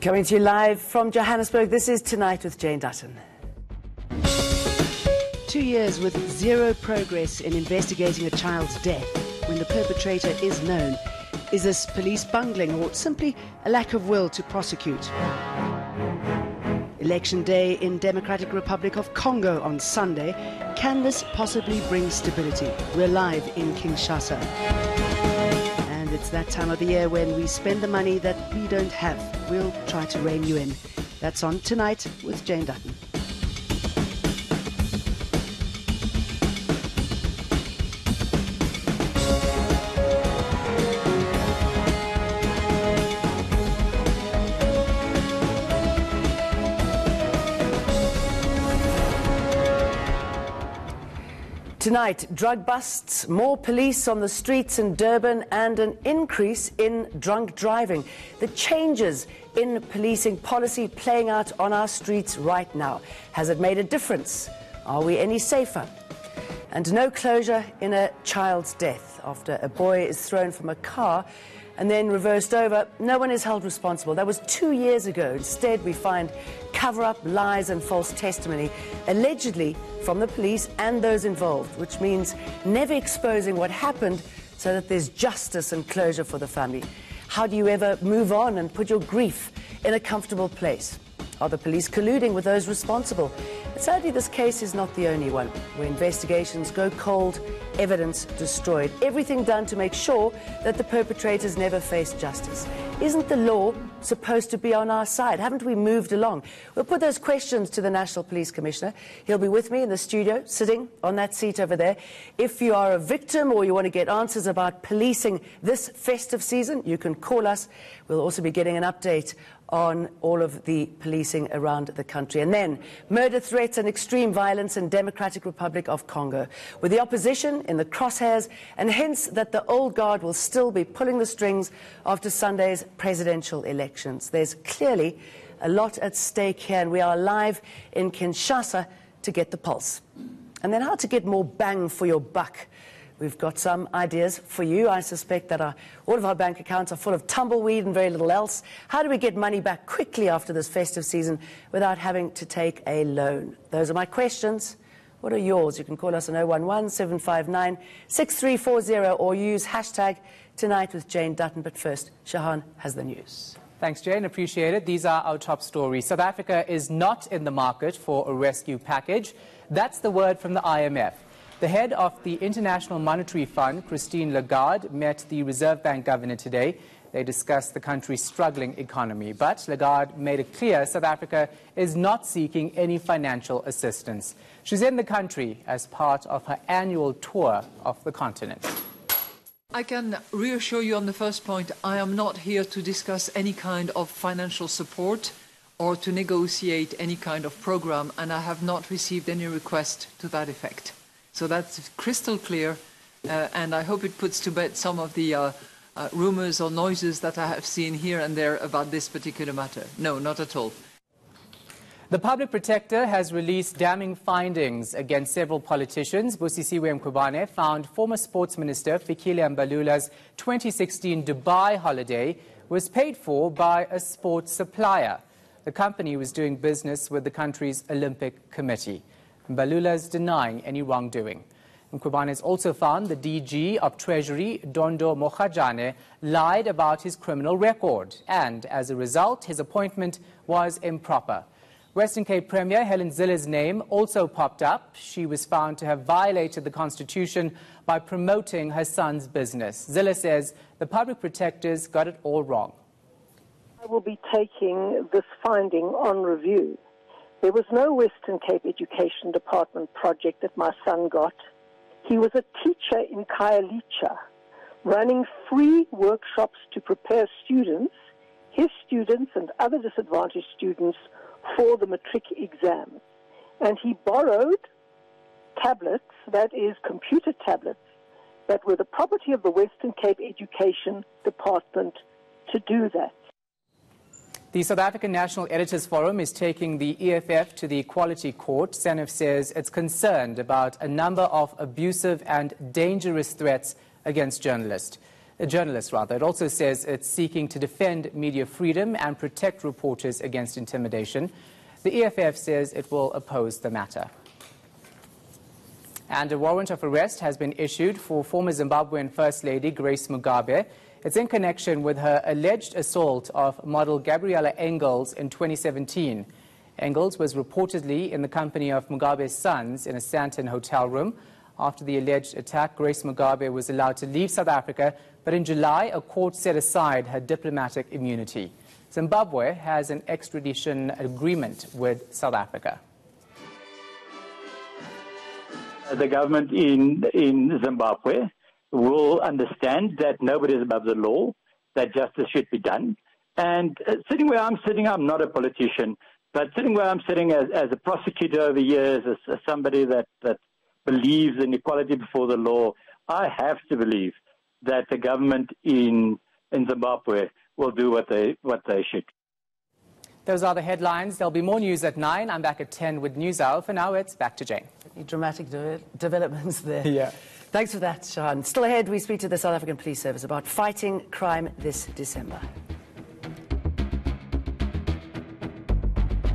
Coming to you live from Johannesburg, this is Tonight with Jane Dutton. 2 years with zero progress in investigating a child's death when the perpetrator is known. Is this police bungling or simply a lack of will to prosecute? Election day in Democratic Republic of Congo on Sunday. Can this possibly bring stability? We're live in Kinshasa. And it's that time of the year when we spend the money that we don't have. We'll try to rein you in. That's on Tonight with Jane Dutton. Tonight, drug busts, more police on the streets in Durban and an increase in drunk driving. The changes in policing policy playing out on our streets right now. Has it made a difference? Are we any safer? And no closure in a child's death after a boy is thrown from a car and then reversed over. No one is held responsible. That was 2 years ago. Instead, we find cover-up, lies and false testimony, allegedly from the police and those involved, which means never exposing what happened so that there's justice and closure for the family. How do you ever move on and put your grief in a comfortable place? Are the police colluding with those responsible? But sadly, this case is not the only one, where investigations go cold, evidence destroyed, everything done to make sure that the perpetrators never face justice. Isn't the law supposed to be on our side? Haven't we moved along? We'll put those questions to the National Police Commissioner. He'll be with me in the studio, sitting on that seat over there. If you are a victim or you want to get answers about policing this festive season, you can call us. We'll also be getting an update on all of the policing around the country. And then, murder threats and extreme violence in Democratic Republic of Congo, with the opposition in the crosshairs, and hence that the old guard will still be pulling the strings after Sunday's presidential elections. There's clearly a lot at stake here, and we are live in Kinshasa to get the pulse. And then how to get more bang for your buck. We've got some ideas for you. I suspect that all of our bank accounts are full of tumbleweed and very little else. How do we get money back quickly after this festive season without having to take a loan? Those are my questions. What are yours? You can call us on 011-759-6340 or use hashtag Tonight with Jane Dutton. But first, Shahan has the news. Thanks, Jane. Appreciate it. These are our top stories. South Africa is not in the market for a rescue package. That's the word from the IMF. The head of the International Monetary Fund, Christine Lagarde, met the Reserve Bank governor today. They discussed the country's struggling economy. But Lagarde made it clear South Africa is not seeking any financial assistance. She's in the country as part of her annual tour of the continent. I can reassure you on the first point, I am not here to discuss any kind of financial support or to negotiate any kind of program, and I have not received any request to that effect. So that's crystal clear, and I hope it puts to bed some of the rumors or noises that I have seen here and there about this particular matter. No, not at all. The public protector has released damning findings against several politicians. Busisiwe Mkhwebane found former sports minister Fikile Mbalula's 2016 Dubai holiday was paid for by a sports supplier. The company was doing business with the country's Olympic Committee. Mbalula is denying any wrongdoing. Mkhwebane has also found the DG of Treasury, Dondo Mokgajane, lied about his criminal record, and as a result, his appointment was improper. Western Cape Premier Helen Zille's name also popped up. She was found to have violated the Constitution by promoting her son's business. Zille says the public protectors got it all wrong. I will be taking this finding on review. There was no Western Cape Education Department project that my son got. He was a teacher in Khayelitsha, running free workshops to prepare students, his students and other disadvantaged students, for the matric exam. And he borrowed tablets, that is computer tablets, that were the property of the Western Cape Education Department to do that. The South African National Editors Forum is taking the EFF to the Equality Court. SANEF says it's concerned about a number of abusive and dangerous threats against journalists. journalists rather. It also says it's seeking to defend media freedom and protect reporters against intimidation. The EFF says it will oppose the matter. And a warrant of arrest has been issued for former Zimbabwean First Lady Grace Mugabe. It's in connection with her alleged assault of model Gabriella Engels in 2017. Engels was reportedly in the company of Mugabe's sons in a Sandton hotel room. After the alleged attack, Grace Mugabe was allowed to leave South Africa, but in July, a court set aside her diplomatic immunity. Zimbabwe has an extradition agreement with South Africa. The government in Zimbabwe will understand that nobody is above the law, that justice should be done. And sitting where I'm sitting, I'm not a politician, but sitting where I'm sitting as a prosecutor over years, as somebody that believes in equality before the law, I have to believe that the government in Zimbabwe will do what they should. Those are the headlines. There'll be more news at 9. I'm back at 10 with NewsHour. For now, it's back to Jane. Dramatic developments there. Yeah. Thanks for that, Shahan. Still ahead, we speak to the South African Police Service about fighting crime this December.